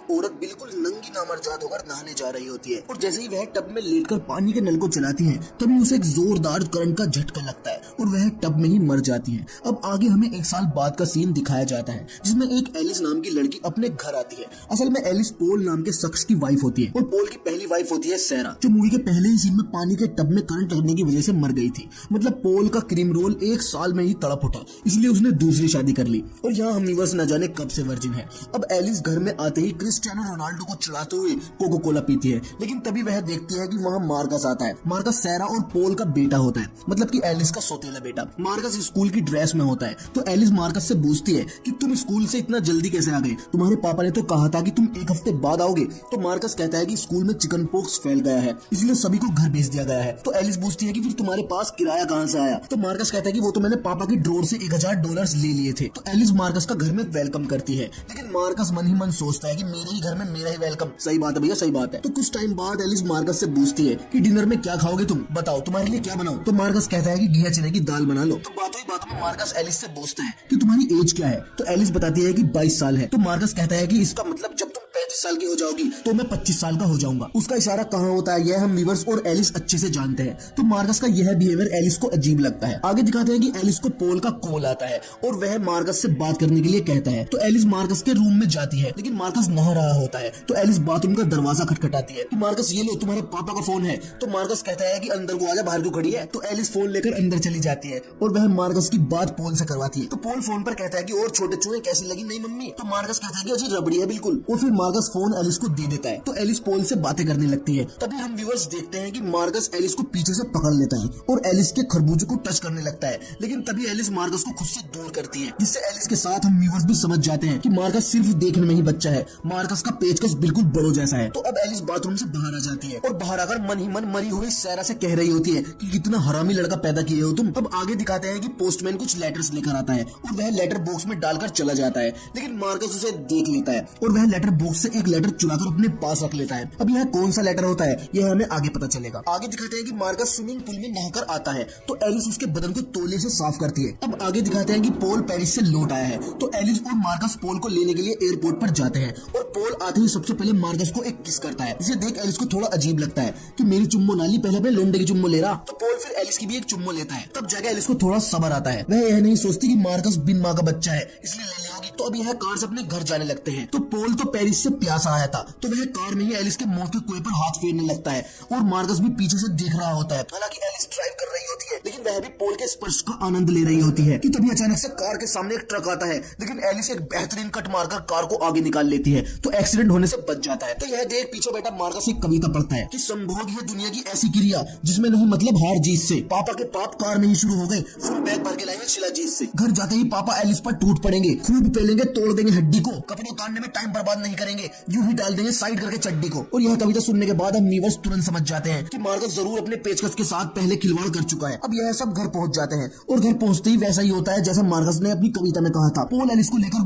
एक औरत बिल्कुल नंगी नामर्जाद होकर नहाने जा रही होती है और जैसे ही वह टब में लेटकर पानी के नल को चलाती है तभी उसे एक जोरदार करंट का झटका लगता है और वह टब में ही मर जाती है। अब आगे हमें एक साल बाद का सीन दिखाया जाता है जिसमें एक एलिस नाम की लड़की अपने घर आती है। असल में एलिस पोल नाम के शख्स की वाइफ होती है और पोल की पहली वाइफ होती है सैरा, जो मूवी के पहले ही सीन में पानी के टब में करंट लगने की वजह से मर गई थी। मतलब पोल का क्रीम रोल एक साल में ही तड़प उठा, इसलिए उसने दूसरी शादी कर ली और यहाँ हम व्यूअर्स न जाने कब से वर्जिन है। अब एलिस घर में आते ही क्रिस्टियानो रोनाल्डो को चिढ़ाते हुए कोको कोला पीती है, लेकिन तभी वह देखती है कि वहाँ मार्कस आता है। मार्कस सैरा और पोल का बेटा होता है, मतलब कि एलिस का सौतेला बेटा। मार्कस स्कूल की ड्रेस में होता है तो एलिस मार्कस से पूछती है कि तुम स्कूल से इतना जल्दी कैसे आ गए, तुम्हारे पापा ने तो कहा था कि तुम एक हफ्ते बाद आओगे। तो मार्कस कहता है कि स्कूल में चिकन पॉक्स फैल गया है इसलिए सभी को घर भेज दिया गया है। तो एलिस पूछती है कि फिर तुम्हारे पास किराया कहाँ से आया। तो मार्कस कहता है कि वो तो मैंने पापा की ड्रॉर से $1000 ले लिए थे। तो एलिस मार्कस का घर में वेलकम करती है, लेकिन मार्कस मन ही मन सोचता है कि मेरे ही घर में मेरा ही वेलकम। सही बात है भैया, सही बात है। तो कुछ टाइम बाद एलिस मार्कस से पूछती है कि डिनर में क्या खाओगे तुम, बताओ तुम्हारे लिए क्या बनाऊं। तो मार्कस कहता है कि घिया चने की दाल बना लो। तो बातों ही बातों में मार्कस एलिस से पूछता है कि तुम्हारी एज क्या है। तो एलिस बताती है कि 22 साल है। तो मार्कस कहता है कि इसका मतलब जब तुम 35 साल की हो जाओगी तो मैं 25 साल का हो जाऊंगा। उसका इशारा कहाँ होता है यह हम व्यूअर्स और एलिस अच्छे से जानते हैं। तो मार्कस का यह बिहेवियर एलिस को अजीब लगता है। आगे दिखाते हैं कि एलिस को पोल का कॉल आता है और वह मार्कस से बात करने के लिए कहता है। तो एलिस मार्कस के रूम में जाती है, लेकिन मार्कस नहा रहा होता है। तो एलिस बाथरूम का दरवाजा खटखटाती है। तो मार्कस ये लो तुम्हारे पापा का फोन है। तो मार्कस कहता है कि अंदर को आजा, बाहर क्यों खड़ी है। तो एलिस फोन लेकर अंदर चली जाती है और वह मार्कस की बात पोल से करवाती है। तो पोल फोन पर कहता है कि और छोटे चूहे कैसी लगी नहीं मम्मी। तो मार्कस कहता है कि अजी रबड़ी है बिल्कुल। और फिर मार्कस फोन एलिस को दे देता है। तो एलिस पोल से बातें करने लगती है। तभी हम व्यूअर्स देखते हैं कि मार्कस एलिस को पीछे से पकड़ लेता है और एलिस के खरबूजे को टच करने लगता है, लेकिन तभी एलिस मार्कस को खुद से दूर करती है, जिससे एलिस के साथ हम व्यूअर्स भी समझ जाते हैं कि मार्कस सिर्फ देखने में ही बच्चा है। मार्कस का पेचकस बिल्कुल बड़ो जैसा है। तो अब एलिस बाथरूम से बाहर आ जाती है और बाहर आकर मन ही मन मरी हुई सैरा से कह रही होती है कि कितना हरामी लड़का पैदा किए हो तुम। अब आगे दिखाते हैं कि पोस्टमैन कुछ लेटर्स लेकर आता है और वह लेटर बॉक्स में डालकर चला जाता है, लेकिन मार्कस उसे देख लेता है और वह लेटर बॉक्स से एक लेटर चुराकर अपने पास रख लेता है। अब यह कौन सा लेटर होता है यह हमें आगे पता चलेगा। आगे दिखाते हैं कि मार्कस स्विमिंग पूल में नहाकर आता है तो एलिस उसके बदन को तौलिए से साफ करती है। अब आगे दिखाते हैं कि पोल पेरिस से लौट आया है तो एलिस और मार्कस पोल को लेने के लिए एयरपोर्ट पर जाते हैं और पोल आते ही सबसे पहले मार्कस को एक किस करता है, जिसे देख एलिस को थोड़ा अजीब लगता है कि मेरी चुम्मो नाली, पहले अपने लोंडे की चुम्मो ले रहा। तो पोल फिर एलिस की भी एक चुम्मो लेता है। तब जगह एलिस को थोड़ा सब्र आता है, वह यह नहीं सोचती कि मार्कस बिन माँ का बच्चा है इसलिए ले ली होगी। तो अब यह कार से अपने घर जाने लगते हैं। तो पोल तो पेरिस से प्यासा आया था तो वह कार में ही एलिस के मौत के कुएं पर हाथ फेरने लगता है और मार्कस भी पीछे से देख रहा होता है। हालांकि एलिस ड्राइव कर रही होती है लेकिन वह भी पोल के स्पर्श का आनंद ले रही होती है कि तभी अचानक से कार के सामने एक ट्रक आता है, लेकिन एलिस एक बेहतरीन कट मारकर कार को आगे निकाल लेती है तो एक्सीडेंट होने से बच जाता है। तो यह देख पीछे बैठा मार्कस एक कविता पढ़ता है कि संभोग है दुनिया की ऐसी क्रिया जिसमें नहीं मतलब हार जीत से, पापा के पाप कार में ही शुरू हो गए, फुल बैग भर के लाएंगे शिला जीत से। घर जाते ही पापा एलिस पर टूट पड़ेंगे, खूब पेलेंगे, तोड़ देंगे हड्डी को, कपड़े उतारने में टाइम बर्बाद नहीं करेंगे, यूं ही डाल देंगे साइड करके चड्डी को। और यह कविता सुनने के बाद हम व्यूअर्स तुरंत समझ जाते हैं कि मार्कस जरूर अपने पेचकस के साथ पहले खिलवाड़ कर चुका है। अब यह सब घर पहुंच जाते हैं और घर पहुंचते ही वैसा ही होता है जैसा मार्कस ने अपनी कविता में कहा था। पोल एलिस को लेकर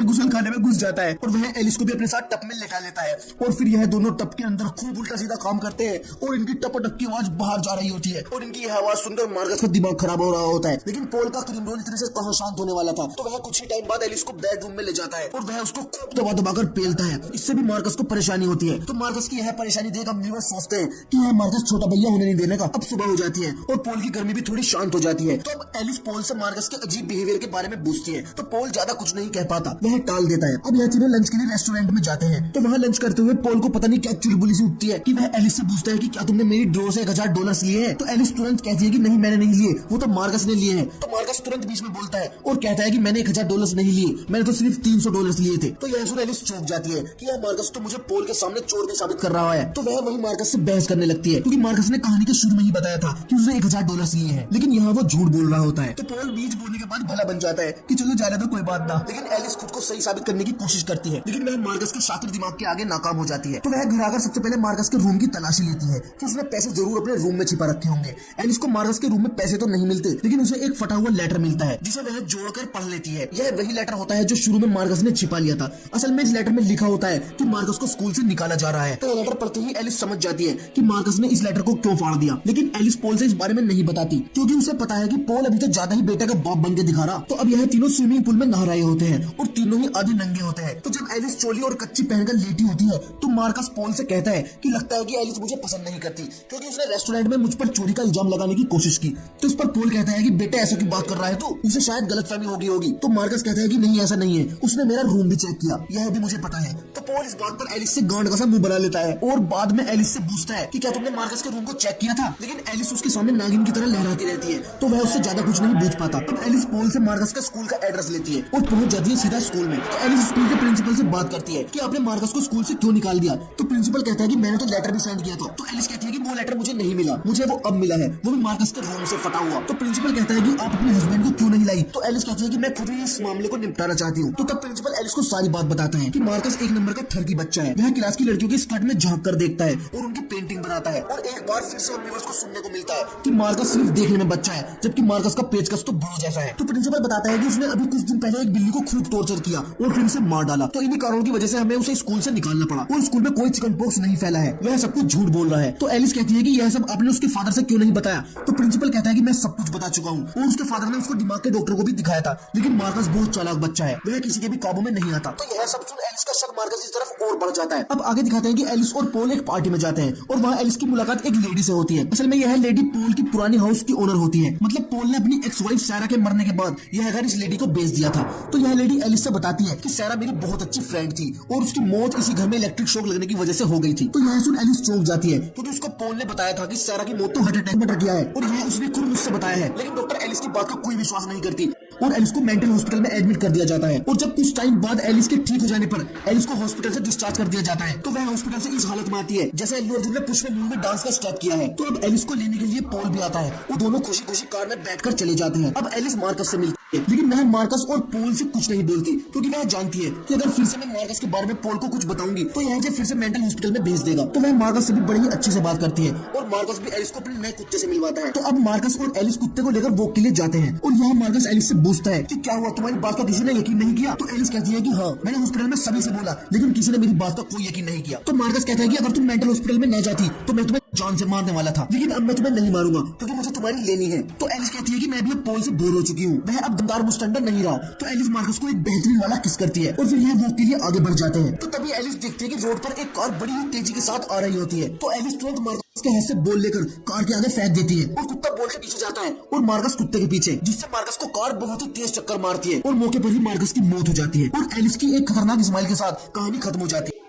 गुसल खाने में घुस जाता है और वह एलिस को भी अपने साथ टप में लेटा लेता है और फिर यह दोनों टप के अंदर खूब उल्टा सीधा काम करते हैं और इनकी टपटप की आवाज बाहर जा रही होती है और इनकी यह आवाज सुनकर मार्कस का दिमाग खराब हो रहा होता है। लेकिन पोल का क्रीम रोल इतने से कहां शांत होने वाला था तो वह कुछ ही टाइम बाद एलिस को बेडरूम में ले जाता है और वह उसको खूब दबा दबाकर पेलता है। इससे भी मार्कस को परेशानी होती है। तो मार्कस की यह परेशानी देख हम व्यूअर्स सोचते हैं कि यह मार्कस छोटा भैया होने नहीं देने का। अब सुबह हो जाती है और पोल की गर्मी भी थोड़ी शांत हो जाती है। तो अब एलिस पोल से मार्कस के अजीब बिहेवियर के बारे में पूछती है तो पोल ज्यादा कुछ नहीं कह पाता, वह टाल देता है। अब यह तीनों लंच के लिए रेस्टोरेंट में जाते हैं तो वहाँ लंच करते हुए पोल को पता नहीं क्या चुलबुली सी उठती है कि वह एलिस से पूछता है कि क्या तुमने मेरी ड्रॉर से $1000 लिए हैं। तो एलिस तुरंत कहती है कि नहीं मैंने नहीं लिए, वो तो मार्कस ने लिए हैं। तो मार्कस तुरंत बीच में बोलता है और कहता है कि मैंने $1000 नहीं लिए, मैंने तो सिर्फ $300 लिए थे। तो यह सुन एलिस चौंक जाती है कि यह मार्कस तो मुझे पोल के सामने चोर भी साबित कर रहा है। तो वह वही मार्कस से बहस करने लगती है क्योंकि मार्कस ने कहानी के शुरू में ही बताया था कि उसने $1000 लिए हैं, लेकिन यहाँ वो झूठ बोल रहा होता है। तो पोल बीच बोलने के बाद भला बन जाता है कि चलो जाने दो कोई बात ना, लेकिन एलिस खुद को सही साबित करने की कोशिश करती है, लेकिन वह मार्कस के शातिर दिमाग के आगे नाकाम हो जाती है। तो वह घर आकर सबसे पहले मार्कस के रूम की तलाशी लेती है कि उसने पैसे जरूर अपने रूम में छिपा रखे होंगे। एलिस को मार्कस के रूम में पैसे तो नहीं मिलते, लेकिन उसे एक फटा हुआ लेटर मिलता है जिसे वह जोड़कर पढ़ लेती है। यह वही लेटर होता है जो शुरू में मार्कस ने छिपा लिया था। असल में इस लेटर में लिखा होता है कि मार्कस को स्कूल से निकाला जा रहा है। तो लेटर पढ़ते ही एलिस समझ जाती है कि मार्कस ने इस लेटर को क्यों फाड़ दिया, लेकिन एलिस पॉल से इस बारे में नहीं बताती क्योंकि उसे पता है कि पॉल अभी तो ज्यादा ही बेटा का बाप बन के दिखा रहा। तो अब यह तीनों स्विमिंग पूल में नहा रहे होते हैं और तीनों ही आधे नंगे होते हैं। तो जब एलिस चोली और कच्ची पहनकर लेटी होती है तो मार्कस पॉल से कहता है कि लगता है कि एलिस मुझे पसंद नहीं करती क्योंकि उसने रेस्टोरेंट में मुझ पर चोरी का इल्जाम लगाने की कोशिश की। तो इस पर पॉल कहता है कि बेटे ऐसा क्यों बात कर रहा है तू, उसे शायद गलतफहमी हो गई होगी। तो मार्कस कहता है कि नहीं ऐसा नहीं है, उसने मेरा रूम भी चेक किया, यह भी मुझे पता है। तो पॉल इस बात पर एलिस से गांड का सा मुंह बना लेता है और बाद में एलिस से पूछता है कि क्या तुमने मार्कस के रूम को चेक किया था, लेकिन एलिस उसके सामने नागिन की तरह लहराती रहती है तो वह उससे ज्यादा कुछ नहीं पूछ पाता। अब एलिस पॉल से मार्कस का स्कूल का एड्रेस लेती है और पहुंच जाती है सीधा स्कूल में। तो एलिस स्कूल के प्रिंसिपल से बात करती है कि आपने मार्कस को स्कूल से क्यों निकाल दिया। तो प्रिंसिपल कहता है कि मैंने तो लेटर भी सेंड किया था। तो एलिस कहती है कि वो लेटर मुझे नहीं मिला, मुझे वो अब मिला है, वो भी मार्कस के रूम से फटा हुआ। तो प्रिंसिपल कहता है कि आप अपने हस्बैंड को क्यों नहीं लाई। तो एलिस कहती है कि मैं खुद ही इस मामले को निपटाना चाहती हूँ। तो तब प्रिंसिपल एलिस को सारी बात बताता है कि मार्कस एक नंबर का ठरकी बच्चा है, वह क्लास की लड़कियों के स्कर्ट में झांक कर देखता है और उनकी पेंटिंग बनाता है। और एक बार फिर से हम व्यूअर्स को सुनने को मिलता है कि मार्कस सिर्फ देखने में बच्चा है जबकि मार्कस का पेचकस तो बुरो जैसा है। तो प्रिंसिपल बताता है कि उसने अभी कुछ दिन पहले एक बिल्ली को खूब टॉर्चर किया और फिर उसे मार डाला। तो इन्हीं कारणों की वजह से हमें उसे स्कूल से निकालना पड़ा और स्कूल में कोई चिकन पॉक्स नहीं फैला है, वह सब कुछ झूठ बोल रहा है। तो एलिस कहती है कि यह सब आपने उसके फादर से क्यों नहीं बताया। तो प्रिंसिपल कहता है कि मैं सब कुछ बता चुका हूँ और उसके फादर ने उसको दिमाग के डॉक्टर को भी दिखाया था, लेकिन मार्कस बहुत चालाक बच्चा है, वह किसी के भी काबू में नहीं आता। तो यह सब सुन एलिस का शक मार्कस की तरफ और बढ़ जाता है। अब आगे दिखाते हैं कि एलिस और पॉल एक पार्टी में जाते हैं और वहाँ एलिस की मुलाकात एक लेडी से होती है। असल में यह लेडी पॉल की पुरानी हाउस की ओनर होती है, मतलब पॉल ने अपनी एक्स वाइफ सैरा के मरने के बाद यह घर इस लेडी को बेच दिया था। तो यह लेडी एलिस से बताती है कि सैरा मेरी बहुत अच्छी फ्रेंड थी और उसकी मौत इसी घर में इलेक्ट्रिक शॉक लगने की वजह से हो गई थी। तो यह सुन एलिस चौंक जाती है क्योंकि उसको पॉल ने बताया था कि सैरा की मौत तो हार्ट अटैक में डर गया है और यह उसने खुद मुझसे बताया है, लेकिन डॉक्टर एलिस की बात का कोई विश्वास नहीं करती और एलिस को मेंटल हॉस्पिटल में एडमिट कर दिया जाता है। और जब कुछ टाइम बाद एलिस के ठीक हो जाने पर एलिस को हॉस्पिटल से डिस्चार्ज कर दिया जाता है। तो वह हॉस्पिटल से इस हालत में आती है जैसे अल्लू अर्जुन ने पुष्पा मूवी में डांस का स्टेप किया है। तो अब एलिस को लेने के लिए पॉल भी आता है, वो दोनों खुशी खुशी कार में बैठकर चले जाते हैं। अब एलिस मार्कस से मिलती है, लेकिन वह मार्कस और पॉल से कुछ नहीं बोलती क्योंकि वह जानती है कि अगर फिर से मैं मार्कस के बारे में पॉल को कुछ बताऊंगी तो यह फिर से मेंटल हॉस्पिटल में भेज देगा। तो वह मार्कस से भी बड़ी अच्छे से बात करती है और मार्कस भी एलिस को अपने नए कुत्ते से मिलवाता है। तो अब मार्कस और एलिस कुत्ते को लेकर वॉक के लिए जाते हैं और यहाँ मार्कस एलिस से पूछता है कि क्या हुआ, तुम्हारी बात का किसी ने यकीन नहीं किया। तो एलिस कहती है कि हाँ, मैंने हॉस्पिटल में सभी से बोला लेकिन किसी ने मेरी बात का कोई यकीन नहीं किया। तो मार्कस कहता है कि अगर तुम मेंटल हॉस्पिटल में न जाती तो मैं तुम्हें जान से मारने वाला था, लेकिन अब मैं तुम्हें नहीं मारूंगा क्योंकि मुझे तुम्हारी लेनी है। तो एलिस कहती है कि मैं भी अब पॉल से बोर हो चुकी हूँ, वह अब दमदार मुस्टंडर नहीं रहा। तो एलिस मार्कस को एक बेहतरीन वाला किस करती है और फिर यह वॉक के लिए आगे बढ़ जाते हैं। तो तभी एलिस देखती है कि रोड पर एक कार बड़ी ही तेजी के साथ आ रही होती है। तो एलिस तुरंत मार्कस के हाथ से बॉल लेकर कार के आगे फेंक देती है और कुत्ता बॉल के पीछे जाता है और मार्कस कुत्ते के पीछे, जिससे मार्कस को कार बहुत ही तेज चक्कर मारती है और मौके पर ही मार्कस की मौत हो जाती है और एलिस की एक खतरनाक स्माइल के साथ कहानी खत्म हो जाती है।